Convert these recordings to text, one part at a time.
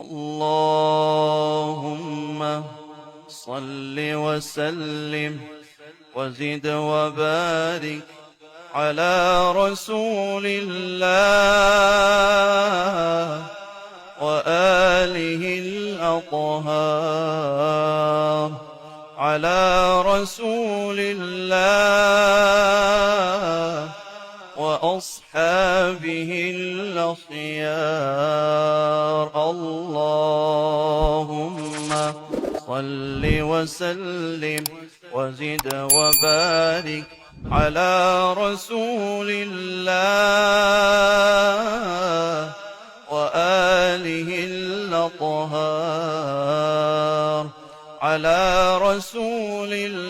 اللهم صل وسلم وزد وبارك على رسول الله وآله الأطهار، على رسول الله وأصحابه الأخيار. اللهم صل وسلم وزد وبارك على رسول الله وآله الأطهار، على رسول الله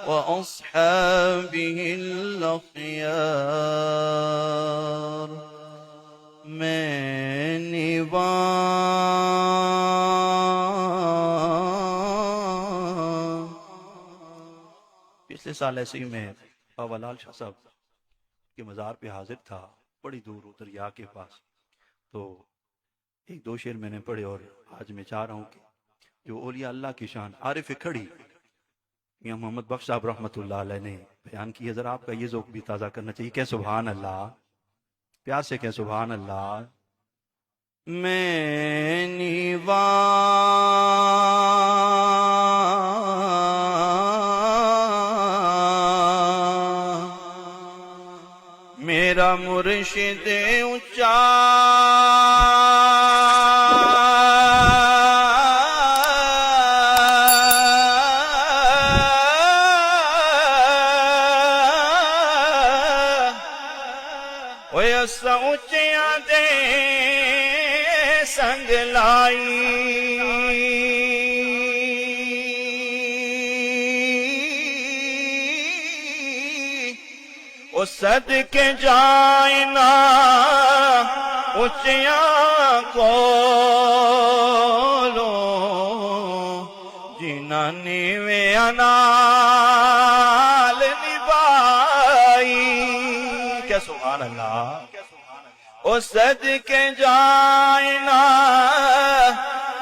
وأصحابه الأخيار. پچھلے سال ایسے ہی میں بابا لال شاہ صاحب کے مزار پہ حاضر تھا، بڑی دور دریا کے پاس. تو ایک دو شعر میں نے پڑھے اور آج میں چاہ رہا ہوں کہ جو اولیاء اللہ کی شان عارف کھڑی میاں محمد بخش صاحب رحمۃ اللہ علیہ نے بیان کی ہے، ذرا آپ کا یہ ذوق بھی تازہ کرنا چاہیے. کہ سبحان اللہ، پیار سے کہ سبحان اللہ. میں میرا مرشد اونچا اونچیاں دے سنگ لائی، او صدقے جائیں نا اونچیاں کولو جنہاں نیویں نال نبھائی. کہ سبحان اللہ. او صدقے جائیں نا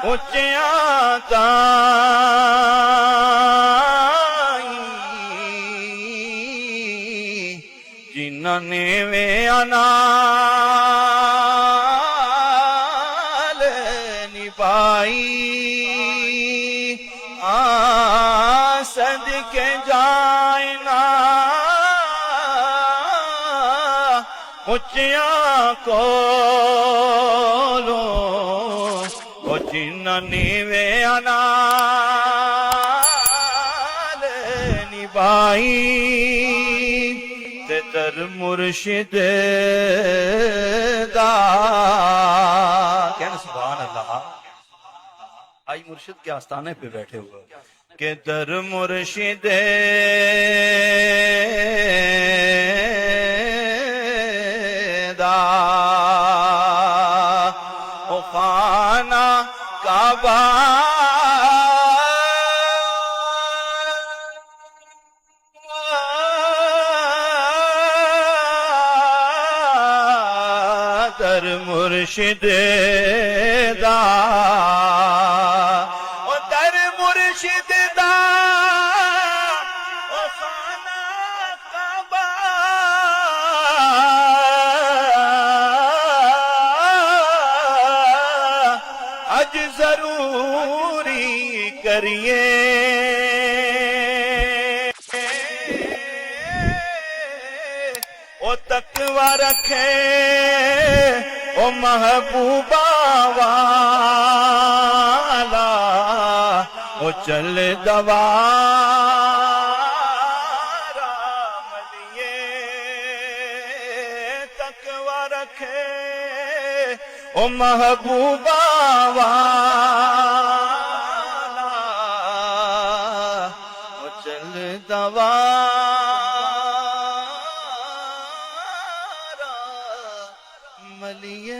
اونچیاں تائیں جنہاں نیویں نال نبھائی. صدقے جائیں نا اونچیاں کولو او جنہاں نیویں نال نبھائی. تے در مرشد دا کہنا سبحان اللہ. آئی مرشد کے آستانے پہ بیٹھے ہوئے کہ در مرشد او خانہ کعبہ در مرشد دا، او در مرشد دا او خانہ کعبہ اج ضروری کریے. او تقوی رکھے او محبوبہ والا او چل دوارا ملیے. تقوی رکھے او محبوبہ والا او چل دوارا ملیے.